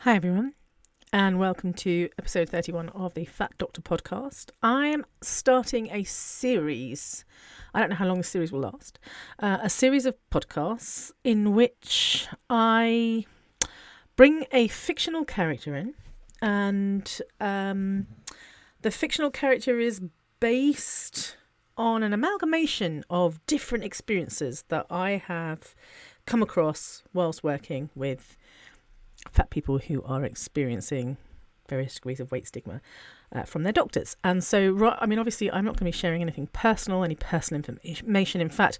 Hi everyone, and welcome to episode 31 of the Fat Doctor podcast. I'm starting a series. I don't know how long the series will last. A series of podcasts in which I bring a fictional character in, and the fictional character is based on an amalgamation of different experiences that I have come across whilst working with fat people who are experiencing various degrees of weight stigma from their doctors. And so, obviously, I'm not going to be sharing anything personal, any personal information. In fact,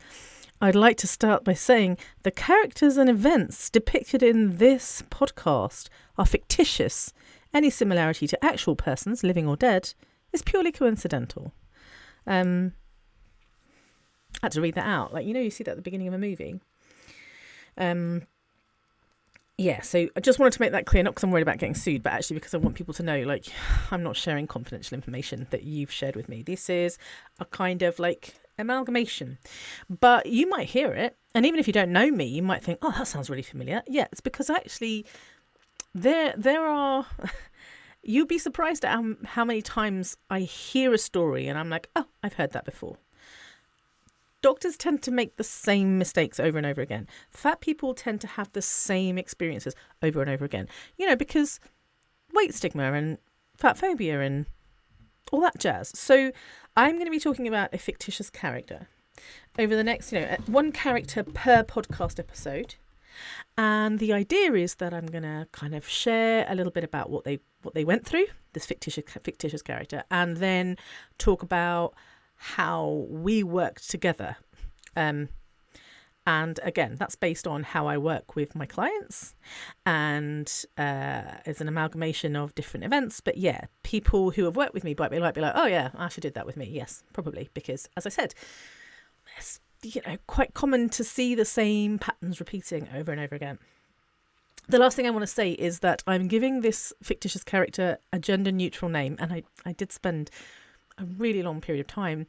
I'd like to start by saying the characters and events depicted in this podcast are fictitious. Any similarity to actual persons, living or dead, is purely coincidental. I had to read that out. You see that at the beginning of a movie. Yeah, so I just wanted to make that clear, not because I'm worried about getting sued, but actually because I want people to know, I'm not sharing confidential information that you've shared with me. This is a kind of amalgamation. But you might hear it, and even if you don't know me, you might think, oh, that sounds really familiar. Yeah, it's because actually there are... You'd be surprised at how many times I hear a story and I'm like, oh, I've heard that before. Doctors tend to make the same mistakes over and over again. Fat people tend to have the same experiences over and over again. Because weight stigma and fat phobia and all that jazz. So I'm going to be talking about a fictitious character over the next, one character per podcast episode. And the idea is that I'm going to kind of share a little bit about what they went through, this fictitious character, and then talk about how we worked together. And again, that's based on how I work with my clients, and it's an amalgamation of different events. But yeah, people who have worked with me might be like, oh yeah, Asha did that with me. Yes, probably, because as I said, it's quite common to see the same patterns repeating over and over again. The last thing I want to say is that I'm giving this fictitious character a gender neutral name, and I did spend a really long period of time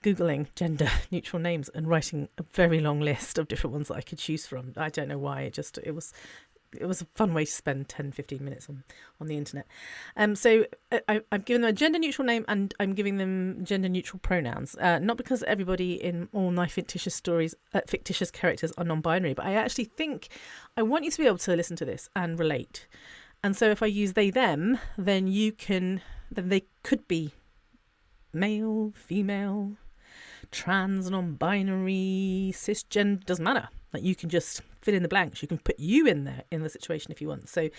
Googling gender neutral names and writing a very long list of different ones that I could choose from. I don't know why. It was a fun way to spend 10-15 minutes on the internet. So I've given them a gender neutral name, and I'm giving them gender neutral pronouns. Not because everybody in all my fictitious stories, fictitious characters are non-binary, but I actually think I want you to be able to listen to this and relate. And so if I use they, them, then they could be male, female, trans, non-binary, cisgender, doesn't matter. You can just fill in the blanks. You can put you in there in the situation if you want. So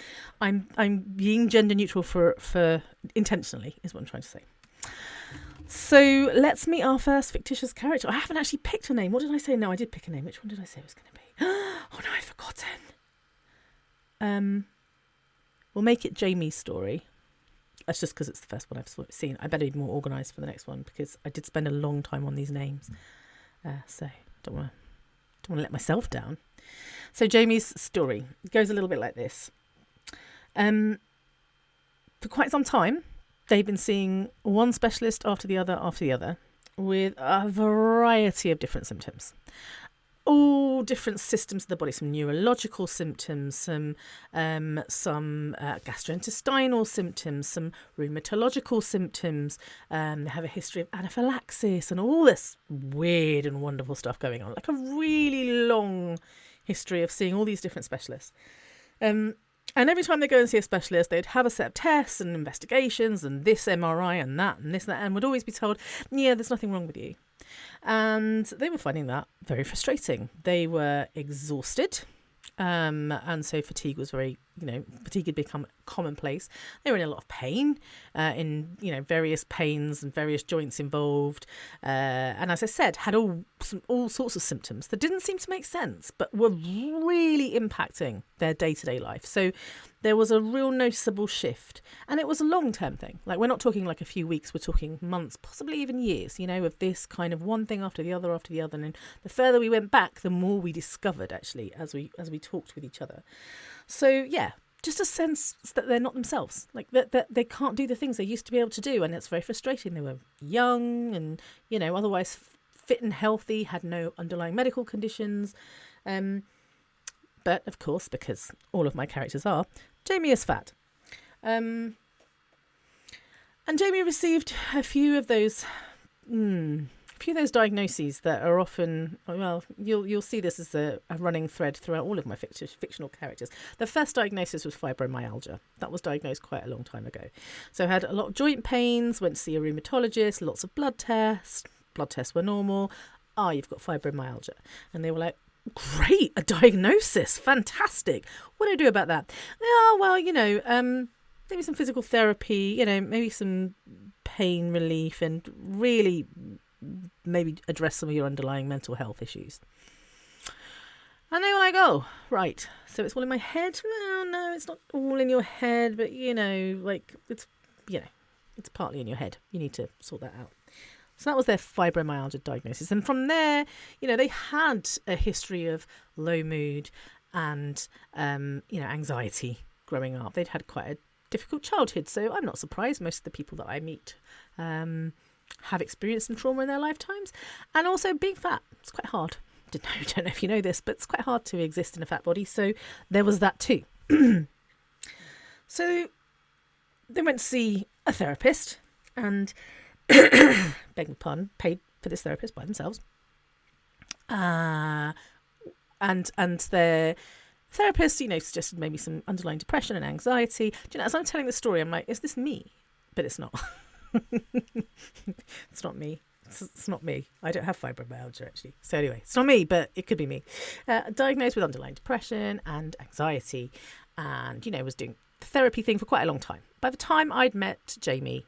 I'm being gender neutral for intentionally is what I'm trying to say. So let's meet our first fictitious character. I haven't actually picked a name. What did I say? No, I did pick a name. Which one did I say it was going to be? Oh no, I've forgotten. We'll make it Jamie's story. That's just because it's the first one I've seen. I better be more organised for the next one because I did spend a long time on these names. So don't want to let myself down. So Jamie's story goes a little bit like this. For quite some time, they've been seeing one specialist after the other with a variety of different symptoms. All different systems of the body, some neurological symptoms, some gastrointestinal symptoms, some rheumatological symptoms. They have a history of anaphylaxis and all this weird and wonderful stuff going on. A really long history of seeing all these different specialists. And every time they go and see a specialist, they'd have a set of tests and investigations and this MRI and that and this and that, and would always be told, yeah, there's nothing wrong with you. And they were finding that very frustrating. They were exhausted. And so fatigue was fatigue had become commonplace. They were in a lot of pain, in various pains and various joints involved. And as I said, had all sorts of symptoms that didn't seem to make sense, but were really impacting their day-to-day life. So there was a real noticeable shift, and it was a long-term thing. We're not talking a few weeks, we're talking months, possibly even years, of this kind of one thing after the other. And the further we went back, the more we discovered actually as we talked with each other. So yeah, just a sense that they're not themselves, that they can't do the things they used to be able to do, and it's very frustrating. They were young and otherwise fit and healthy, had no underlying medical conditions, But, of course, because all of my characters are, Jamie is fat. And Jamie received a few of those diagnoses that are often, well, you'll see this as a running thread throughout all of my fictional characters. The first diagnosis was fibromyalgia. That was diagnosed quite a long time ago. So I had a lot of joint pains, went to see a rheumatologist, lots of blood tests. Blood tests were normal. You've got fibromyalgia. And they were like, great, a diagnosis, fantastic. What do I do about that? Well, maybe some physical therapy, maybe some pain relief, and really maybe address some of your underlying mental health issues. And they were like, oh, right, so it's all in my head? Well, no, it's not all in your head, but, it's partly in your head. You need to sort that out. So that was their fibromyalgia diagnosis. And from there, they had a history of low mood and, anxiety growing up. They'd had quite a difficult childhood. So I'm not surprised. Most of the people that I meet have experienced some trauma in their lifetimes. And also being fat, it's quite hard. I don't know if you know this, but it's quite hard to exist in a fat body. So there was that too. So they went to see a therapist and... beg your pardon, paid for this therapist by themselves. And their therapist, suggested maybe some underlying depression and anxiety. As I'm telling the story, I'm like, is this me? But it's not. It's not me. It's not me. I don't have fibromyalgia, actually. So anyway, it's not me, but it could be me. Diagnosed with underlying depression and anxiety, and, was doing the therapy thing for quite a long time. By the time I'd met Jamie,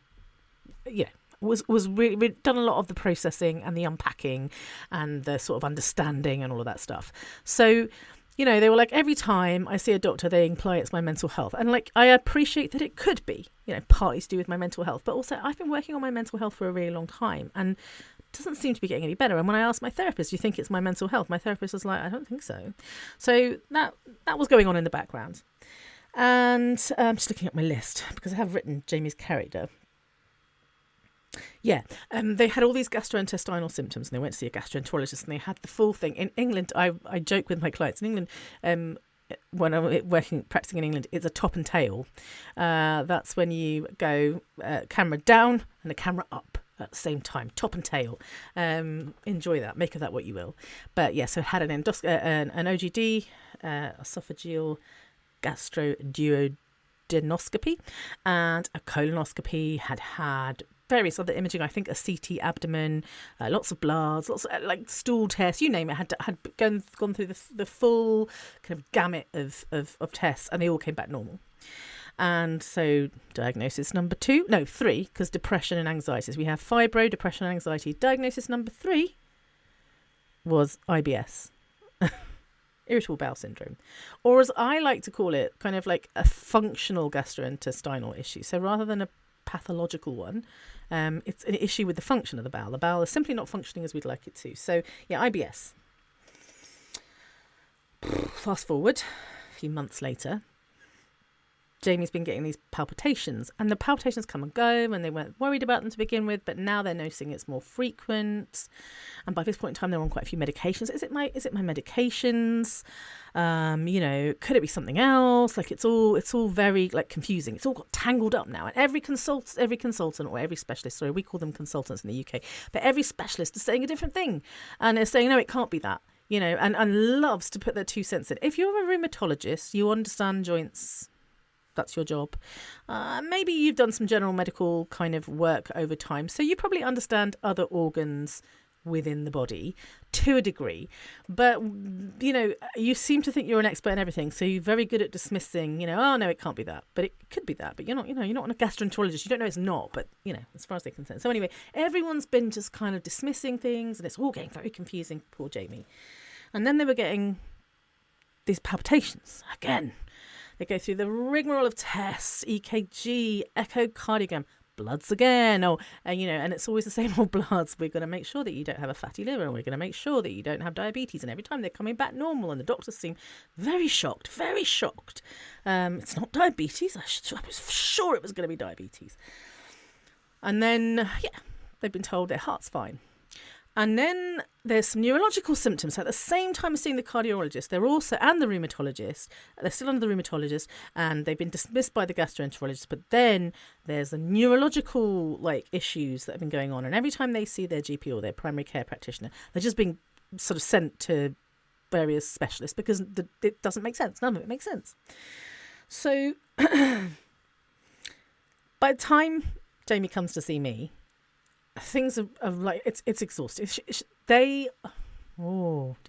was really done a lot of the processing and the unpacking and the sort of understanding and all of that stuff. So, they were like, every time I see a doctor, they imply it's my mental health. And I appreciate that it could be, partly to do with my mental health, but also I've been working on my mental health for a really long time and it doesn't seem to be getting any better. And when I asked my therapist, do you think it's my mental health? My therapist was like, I don't think so. So that was going on in the background. And I'm just looking at my list because I have written Jamie's character. Yeah, they had all these gastrointestinal symptoms and they went to see a gastroenterologist and they had the full thing. In England, I joke with my clients, in England, when I'm practicing in England, it's a top and tail. That's when you go camera down and the camera up at the same time, top and tail. Enjoy that, make of that what you will. But yeah, so had an OGD, esophageal gastroduodenoscopy, and a colonoscopy, had various other imaging, I think a CT abdomen, lots of bloods, lots of stool tests, you name it, had gone through the full kind of gamut of tests, and they all came back normal. And so diagnosis number 3, because depression and anxiety. So we have fibro, depression and anxiety. Diagnosis number 3 was IBS. Irritable bowel syndrome, or as I like to call it, kind of like a functional gastrointestinal issue. So rather than a pathological one, it's an issue with the function of the bowel. The bowel is simply not functioning as we'd like it to. So yeah, IBS. Fast forward a few months later, Jamie's been getting these palpitations, and the palpitations come and go, and they weren't worried about them to begin with, but now they're noticing it's more frequent. And by this point in time, they're on quite a few medications. Is it my medications? Could it be something else? It's all very confusing. It's all got tangled up now. And every consultant or every specialist, sorry, we call them consultants in the UK, but every specialist is saying a different thing, and they're saying, no, it can't be that. And loves to put their 2 cents in. If you're a rheumatologist, you understand joints. That's your job. Maybe you've done some general medical kind of work over time, so you probably understand other organs within the body to a degree. But, you seem to think you're an expert in everything, so you're very good at dismissing, oh, no, it can't be that. But it could be that. But you're not a gastroenterologist. You don't know it's not, but, as far as they're concerned. So anyway, everyone's been just kind of dismissing things, and it's all getting very confusing, poor Jamie. And then they were getting these palpitations again. They go through the rigmarole of tests, EKG, echocardiogram, bloods again. And it's always the same old bloods. We're going to make sure that you don't have a fatty liver, and we're going to make sure that you don't have diabetes. And every time they're coming back normal, and the doctors seem very shocked, very shocked. It's not diabetes. I was sure it was going to be diabetes. And then, they've been told their heart's fine. And then there's some neurological symptoms. So at the same time as seeing the cardiologist, they're also, and the rheumatologist, they're still under the rheumatologist, and they've been dismissed by the gastroenterologist. But then there's the neurological issues that have been going on. And every time they see their GP or their primary care practitioner, they're just being sort of sent to various specialists because it doesn't make sense. None of it makes sense. So by the time Jamie comes to see me, things are like, it's exhausting. Did you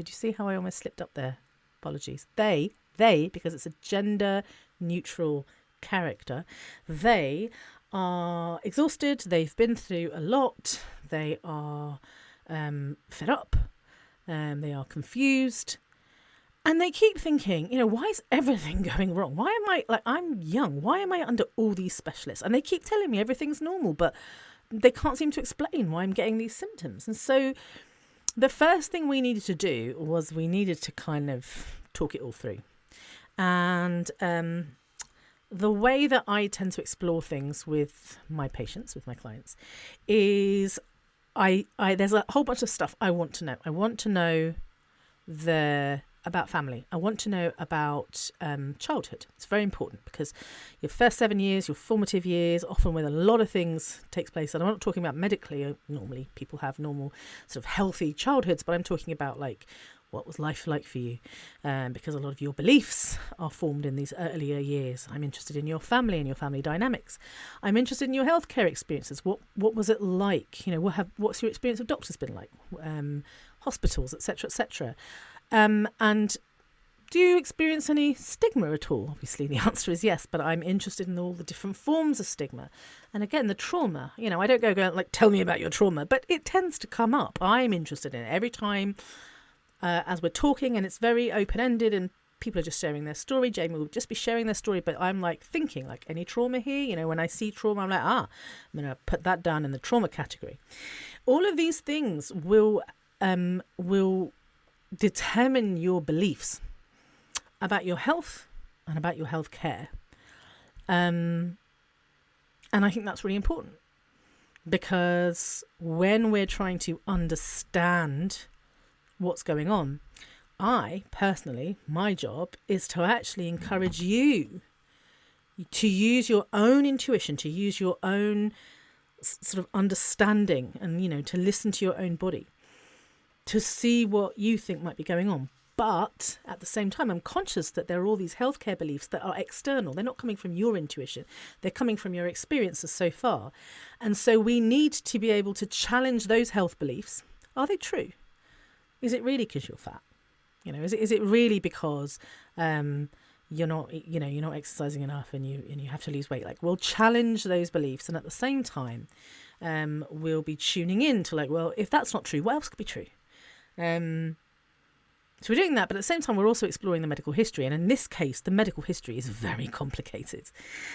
see how I almost slipped up there? Apologies. They, because it's a gender neutral character, they are exhausted. They've been through a lot. They are fed up. They are confused. And they keep thinking, why is everything going wrong? Why am I'm young. Why am I under all these specialists? And they keep telling me everything's normal, but they can't seem to explain why I'm getting these symptoms. And so the first thing we needed to do was we needed to kind of talk it all through. And the way that I tend to explore things with my patients, with my clients, is there's a whole bunch of stuff I want to know. I want to know about family. I want to know about childhood. It's very important because your first 7 years, your formative years, often when a lot of things takes place, and I'm not talking about medically. Normally people have normal sort of healthy childhoods, but I'm talking about what was life like for you? Because a lot of your beliefs are formed in these earlier years. I'm interested in your family and your family dynamics. I'm interested in your healthcare experiences. What was it like? What's your experience of doctors been like? Hospitals, etc., etc. And do you experience any stigma at all? Obviously, the answer is yes, but I'm interested in all the different forms of stigma. And again, the trauma, I don't go tell me about your trauma, but it tends to come up. I'm interested in it every time as we're talking, and it's very open-ended and people are just sharing their story. Jamie will just be sharing their story, but I'm thinking any trauma here? When I see trauma, I'm I'm going to put that down in the trauma category. All of these things will determine your beliefs about your health and about your health care. And I think that's really important because when we're trying to understand what's going on, I personally, my job is to actually encourage you to use your own intuition, to use your own sort of understanding and, to listen to your own body, to see what you think might be going on. But at the same time, I'm conscious that there are all these healthcare beliefs that are external. They're not coming from your intuition. They're coming from your experiences so far. And so we need to be able to challenge those health beliefs. Are they true? Is it really because you're fat? Is it really because you're not exercising enough and you have to lose weight? We'll challenge those beliefs, and at the same time, we'll be tuning in to if that's not true, what else could be true? So we're doing that, but at the same time, we're also exploring the medical history. And in this case, the medical history is very complicated.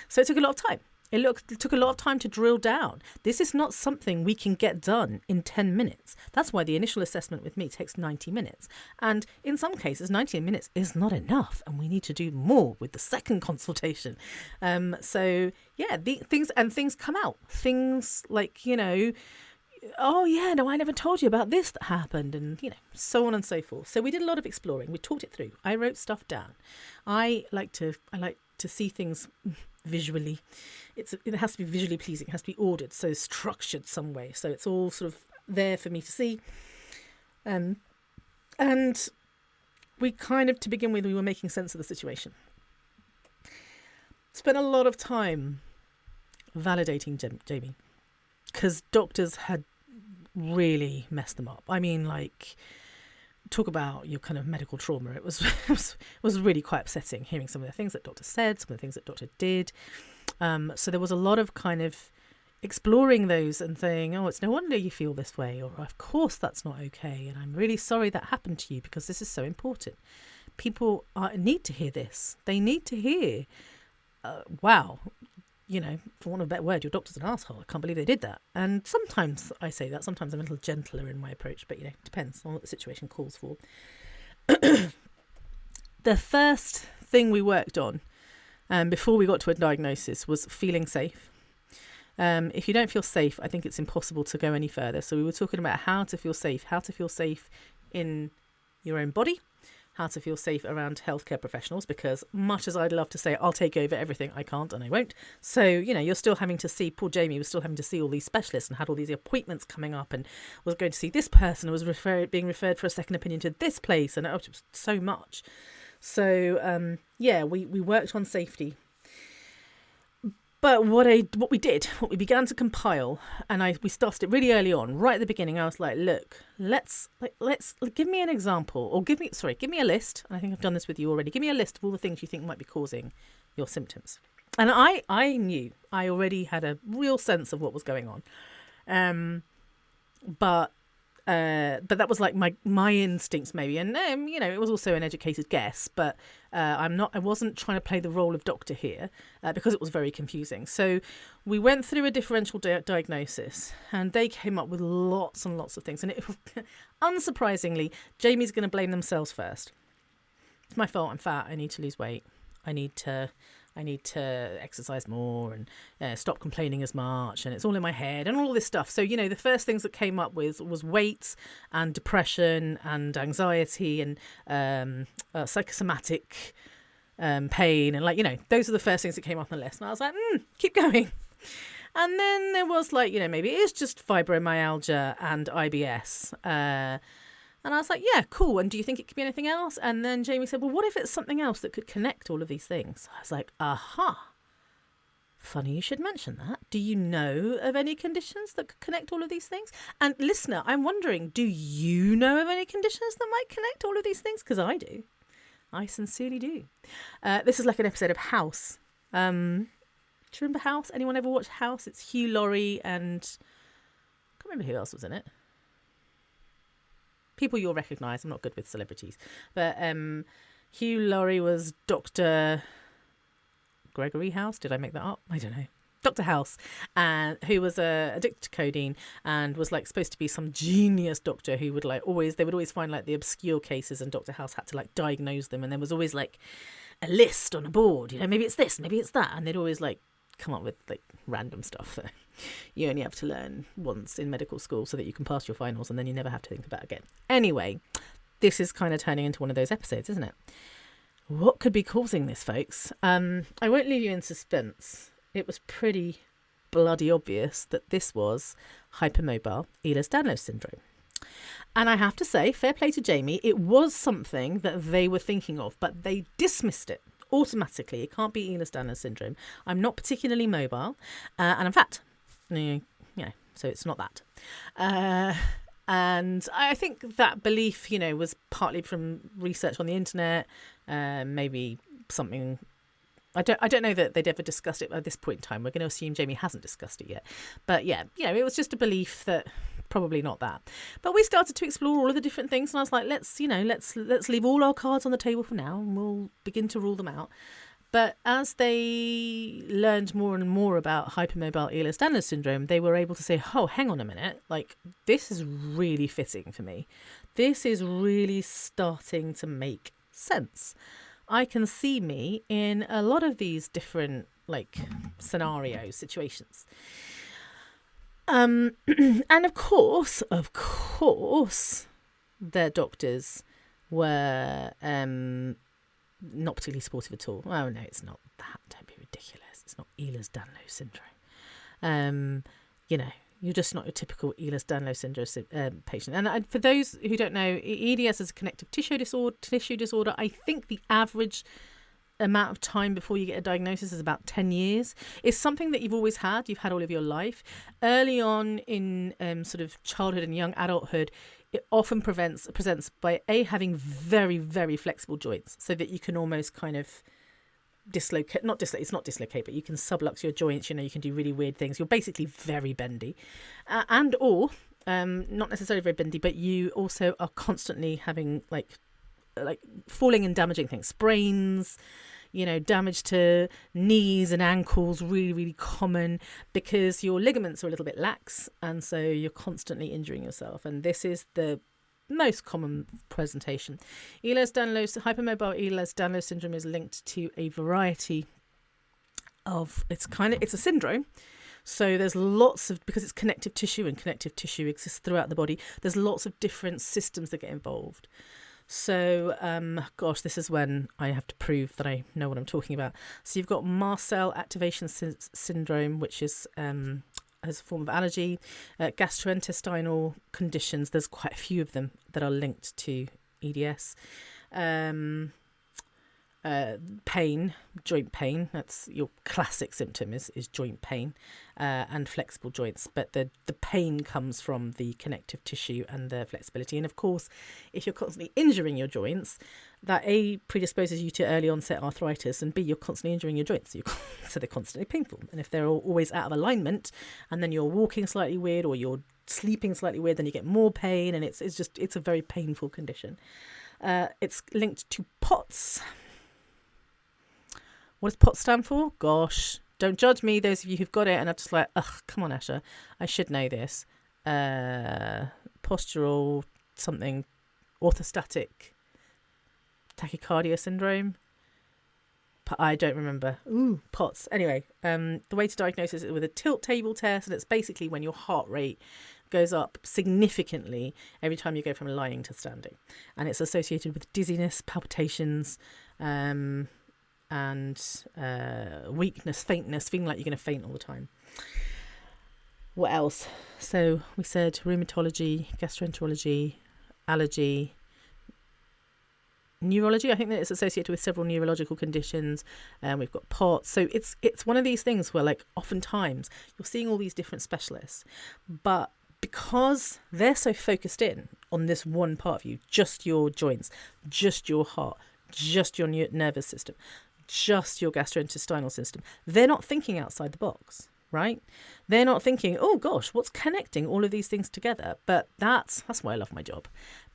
So it took a lot of time. It took a lot of time to drill down. This is not something we can get done in 10 minutes. That's why the initial assessment with me takes 90 minutes. And in some cases, 90 minutes is not enough. And we need to do more with the second consultation. Things come out. Things oh yeah, no, I never told you about this that happened, and so on and so forth. So we did a lot of exploring. We talked it through. I wrote stuff down. I like to see things visually. It has to be visually pleasing. It has to be ordered, so structured some way. So it's all sort of there for me to see. And we kind of, to begin with, we were making sense of the situation. Spent a lot of time validating Jamie because doctors had really messed them up. I mean, talk about your kind of medical trauma. It was really quite upsetting hearing some of the things that doctor said, some of the things that doctor did. So there was a lot of kind of exploring those and saying, oh, it's no wonder you feel this way, or of course that's not okay, and I'm really sorry that happened to you because this is so important. People need to hear this. They need to hear, wow, for want of a better word, your doctor's an asshole. I can't believe they did that. And sometimes I say that. Sometimes I'm a little gentler in my approach, but it depends on what the situation calls for. The first thing we worked on before we got to a diagnosis was feeling safe. If you don't feel safe, I think it's impossible to go any further. So we were talking about how to feel safe in your own body, how to feel safe around healthcare professionals, because much as I'd love to say I'll take over everything, I can't and I won't. So, you're still having to see, poor Jamie was still having to see all these specialists and had all these appointments coming up and was going to see this person and was being referred for a second opinion to this place, and it was so much. So, we worked on safety. But what we began to compile, and we started it really early on, right at the beginning. I was like, look, let's give me an example, or give me a list. I think I've done this with you already. Give me a list of all the things you think might be causing your symptoms. And I knew, I already had a real sense of what was going on. But that was like my instincts maybe, and it was also an educated guess, but I wasn't trying to play the role of doctor here, because it was very confusing. So we went through a differential diagnosis, and they came up with lots and lots of things, and unsurprisingly, Jamie's going to blame themselves first. It's my fault, I'm fat, I need to lose weight, I need to exercise more and stop complaining as much, and it's all in my head and all this stuff. So, the first things that came up with was weight and depression and anxiety and psychosomatic pain. And those are the first things that came up on the list. And I was like, keep going. And then there was maybe it is just fibromyalgia and IBS. And I was like, yeah, cool. And do you think it could be anything else? And then Jamie said, well, what if it's something else that could connect all of these things? I was like, aha. Funny you should mention that. Do you know of any conditions that could connect all of these things? And listener, I'm wondering, do you know of any conditions that might connect all of these things? Because I do. I sincerely do. This is like an episode of House. Do you remember House? Anyone ever watch House? It's Hugh Laurie and I can't remember who else was in it. People you'll recognise. I'm not good with celebrities. But Hugh Laurie was Dr. Gregory House. Did I make that up? I don't know. Dr. House, who was addicted to codeine and was supposed to be some genius doctor who would they would always find the obscure cases, and Dr. House had to diagnose them, and there was always a list on a board, maybe it's this, maybe it's that, and they'd always come up with random stuff that you only have to learn once in medical school so that you can pass your finals, and then you never have to think about it again. Anyway, this is kind of turning into one of those episodes, isn't it? What could be causing this, folks? I won't leave you in suspense. It was pretty bloody obvious that this was hypermobile Ehlers-Danlos syndrome. And I have to say, fair play to Jamie, it was something that they were thinking of, but they dismissed it automatically. It can't be Ehlers-Danlos syndrome. I'm not particularly mobile, and I'm fat. So it's not that. And I think that belief, was partly from research on the internet, maybe something. I don't know that they'd ever discussed it at this point in time. We're going to assume Jamie hasn't discussed it yet. But yeah, it was just a belief that probably not that. But we started to explore all of the different things, and I was like, let's leave all our cards on the table for now, and we'll begin to rule them out. But as they learned more and more about hypermobile Ehlers-Danlos syndrome, they were able to say, oh, hang on a minute, this is really fitting for me. This is really starting to make sense. I can see me in a lot of these different scenarios, situations. And of course, their doctors were not particularly supportive at all. Oh no, it's not that. Don't be ridiculous. It's not Ehlers-Danlos syndrome. You're just not a typical Ehlers-Danlos syndrome patient. And for those who don't know, EDS is a connective tissue disorder. I think the average amount of time before you get a diagnosis is about 10 years. It's something that you've always had. You've had all of your life. Early on in sort of childhood and young adulthood, it often presents by having very, very flexible joints, so that you can almost kind of it's not dislocate, but you can sublux your joints. You can do really weird things. You're basically very bendy, or not necessarily very bendy, but you also are constantly having like falling and damaging things, sprains, damage to knees and ankles, really, really common, because your ligaments are a little bit lax, and so you're constantly injuring yourself. And this is the most common presentation. Hypermobile Ehlers-Danlos syndrome is linked to a variety of, it's a syndrome, So there's lots of, because it's connective tissue and connective tissue exists throughout the body, there's lots of different systems that get involved. So, gosh, this is when I have to prove that I know what I'm talking about. So you've got mast cell activation syndrome, which is as a form of allergy, gastrointestinal conditions. There's quite a few of them that are linked to EDS. Pain, joint pain, that's your classic symptom is joint pain, and flexible joints, but the pain comes from the connective tissue and the flexibility. And of course, if you're constantly injuring your joints, that A, predisposes you to early onset arthritis, and B, you're constantly injuring your joints, so they're constantly painful. And if they're always out of alignment, and then you're walking slightly weird or you're sleeping slightly weird, then you get more pain, and it's a very painful condition. It's linked to POTS. What does POTS stand for? Gosh, don't judge me, those of you who've got it and are just like, ugh, come on, Asha, I should know this. Postural something, orthostatic tachycardia syndrome. I don't remember. Ooh, POTS. Anyway, the way to diagnose it is with a tilt table test, and it's basically when your heart rate goes up significantly every time you go from lying to standing. And it's associated with dizziness, palpitations, and weakness, faintness, feeling like you're going to faint all the time. What else? So we said rheumatology, gastroenterology, allergy, neurology. I think that it's associated with several neurological conditions. We've got POTS. So it's one of these things where, like, oftentimes you're seeing all these different specialists, but because they're so focused in on this one part of you, just your joints, just your heart, just your nervous system, just your gastrointestinal system, they're not thinking outside the box, right? They're not thinking, oh gosh, what's connecting all of these things together? But that's why I love my job,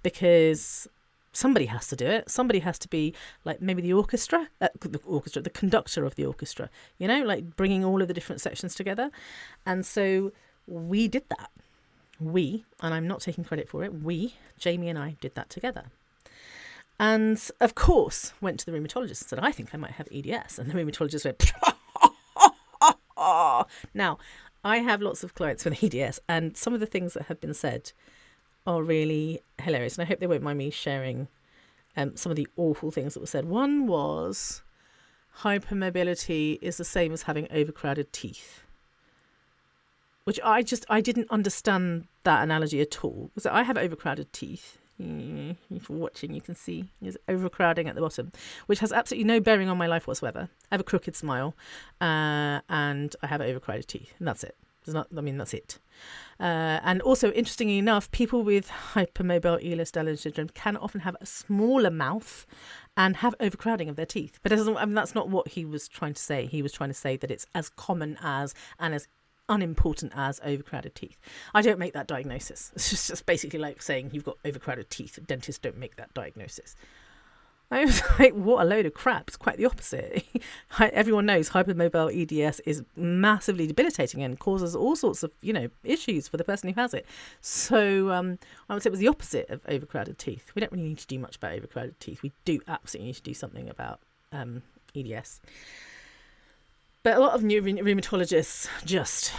because somebody has to do it. Somebody has to be like maybe the conductor of the orchestra, like bringing all of the different sections together. And so we did that. And I'm not taking credit for it, Jamie and I did that together. And of course, went to the rheumatologist and said, I think I might have EDS. And the rheumatologist went, Now, I have lots of clients with EDS, and some of the things that have been said are really hilarious. And I hope they won't mind me sharing some of the awful things that were said. One was hypermobility is the same as having overcrowded teeth, which I didn't understand that analogy at all. So I have overcrowded teeth. If you're watching, you can see there's overcrowding at the bottom, which has absolutely no bearing on my life whatsoever. I have a crooked smile, and I have overcrowded teeth, and that's it. That's it. And also, interestingly enough, people with hypermobile Ehlers-Danlos syndrome can often have a smaller mouth and have overcrowding of their teeth. But that's not what he was trying to say. He was trying to say that it's as common as and as unimportant as overcrowded teeth. I don't make that diagnosis. It's just basically like saying you've got overcrowded teeth. Dentists don't make that diagnosis. I was like, what a load of crap. It's quite the opposite. Everyone knows hypermobile EDS is massively debilitating and causes all sorts of, issues for the person who has it. So I would say it was the opposite of overcrowded teeth. We don't really need to do much about overcrowded teeth. We do absolutely need to do something about EDS. But a lot of new rheumatologists just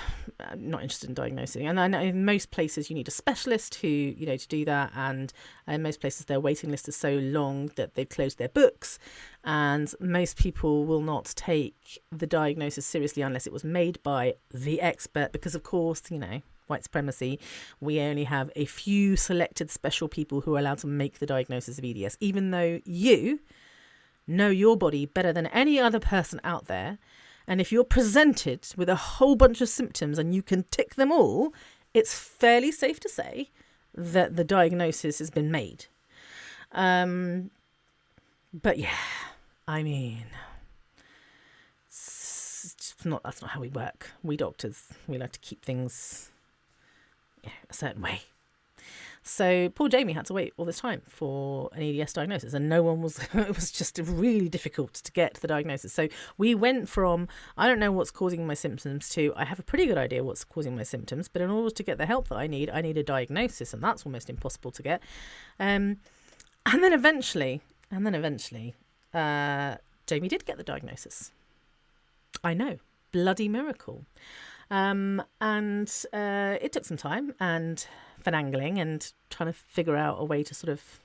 not interested in diagnosing. And I know in most places you need a specialist who, to do that. And in most places their waiting list is so long that they've closed their books. And most people will not take the diagnosis seriously unless it was made by the expert. Because, of course, white supremacy, we only have a few selected special people who are allowed to make the diagnosis of EDS, even though you know your body better than any other person out there. And if you're presented with a whole bunch of symptoms and you can tick them all, it's fairly safe to say that the diagnosis has been made. But yeah, that's not how we work. We doctors, we like to keep things a certain way. So poor Jamie had to wait all this time for an EDS diagnosis, and it was just really difficult to get the diagnosis. So we went from, I don't know what's causing my symptoms, to I have a pretty good idea what's causing my symptoms, but in order to get the help that I need a diagnosis, and that's almost impossible to get. And then eventually, Jamie did get the diagnosis. I know, bloody miracle. It took some time and finagling and trying to figure out a way to sort of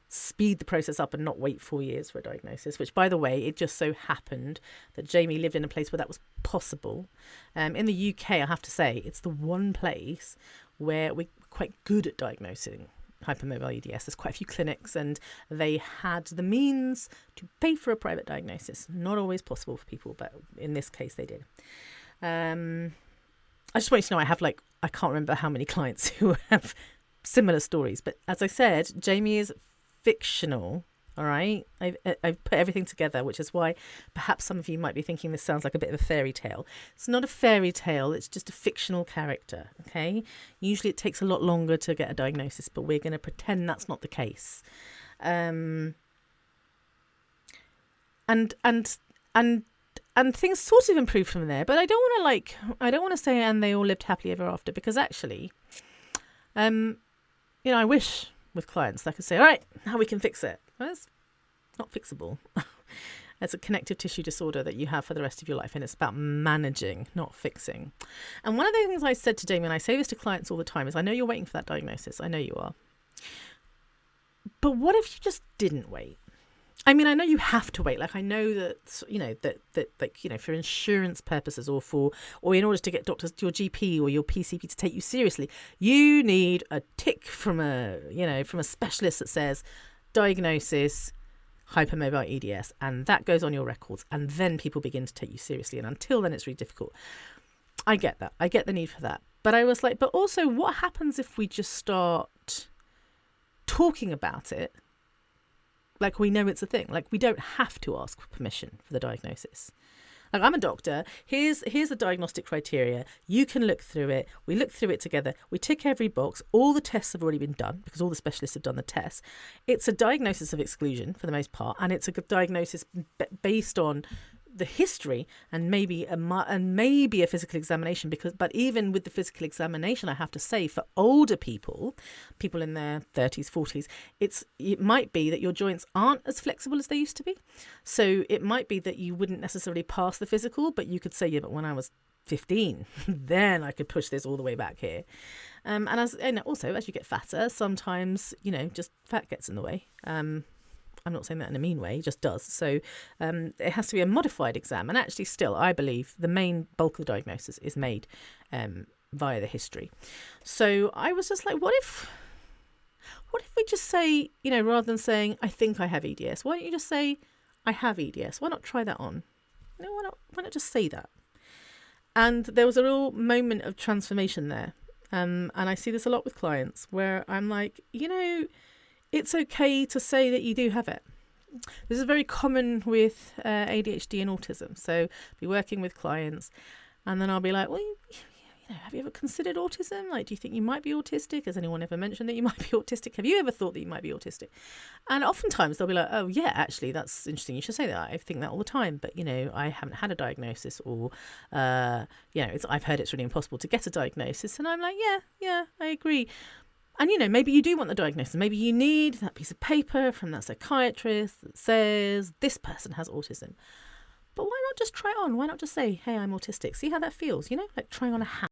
speed the process up and not wait 4 years for a diagnosis, which, by the way, it just so happened that Jamie lived in a place where that was possible. In the UK, I have to say, it's the one place where we're quite good at diagnosing hypermobile EDS. There's quite a few clinics and they had the means to pay for a private diagnosis. Not always possible for people, but in this case they did. I just want you to know I can't remember how many clients who have similar stories, but as I said, Jamie is fictional. All right, I've put everything together, which is why perhaps some of you might be thinking this sounds like a bit of a fairy tale. It's not a fairy tale, it's just a fictional character, okay? Usually it takes a lot longer to get a diagnosis, but we're going to pretend that's not the case. And things sort of improved from there, but I don't want to say and they all lived happily ever after, because actually, I wish with clients I could say, all right, now we can fix it. Well, it's not fixable. It's a connective tissue disorder that you have for the rest of your life, and it's about managing, not fixing. And one of the things I said to Damien, I say this to clients all the time, is I know you're waiting for that diagnosis. I know you are. But what if you just didn't wait? I mean, I know you have to wait. Like, I know that, for insurance purposes or in order to get doctors, your GP or your PCP to take you seriously, you need a tick from a specialist that says diagnosis, hypermobile EDS, and that goes on your records. And then people begin to take you seriously. And until then, it's really difficult. I get that. I get the need for that. But I was like, but also what happens if we just start talking about it? Like, we know it's a thing. Like, we don't have to ask for permission for the diagnosis. Like, I'm a doctor. Here's the diagnostic criteria. You can look through it. We look through it together. We tick every box. All the tests have already been done because all the specialists have done the tests. It's a diagnosis of exclusion for the most part, and it's a diagnosis based on the history and maybe a physical examination, but even with the physical examination, I have to say, for older people in their 30s, 40s, it might be that your joints aren't as flexible as they used to be. So it might be that you wouldn't necessarily pass the physical, but you could say, yeah, but when I was 15, then I could push this all the way back here. And also as you get fatter, sometimes just fat gets in the way. I'm not saying that in a mean way, it just does. So it has to be a modified exam. And actually still, I believe the main bulk of the diagnosis is made via the history. So I was just like, what if we just say, rather than saying, I think I have EDS, why don't you just say, I have EDS? Why not try that on? Why not just say that? And there was a real moment of transformation there. And I see this a lot with clients where I'm like, it's okay to say that you do have it. This is very common with ADHD and autism. So I'll be working with clients and then I'll be like, well, have you ever considered autism? Like, do you think you might be autistic? Has anyone ever mentioned that you might be autistic? Have you ever thought that you might be autistic? And oftentimes they'll be like, oh, yeah, actually, that's interesting. You should say that. I think that all the time. But, I haven't had a diagnosis or, I've heard it's really impossible to get a diagnosis. And I'm like, yeah, I agree. And, maybe you do want the diagnosis. Maybe you need that piece of paper from that psychiatrist that says this person has autism. But why not just try it on? Why not just say, hey, I'm autistic? See how that feels, like trying on a hat.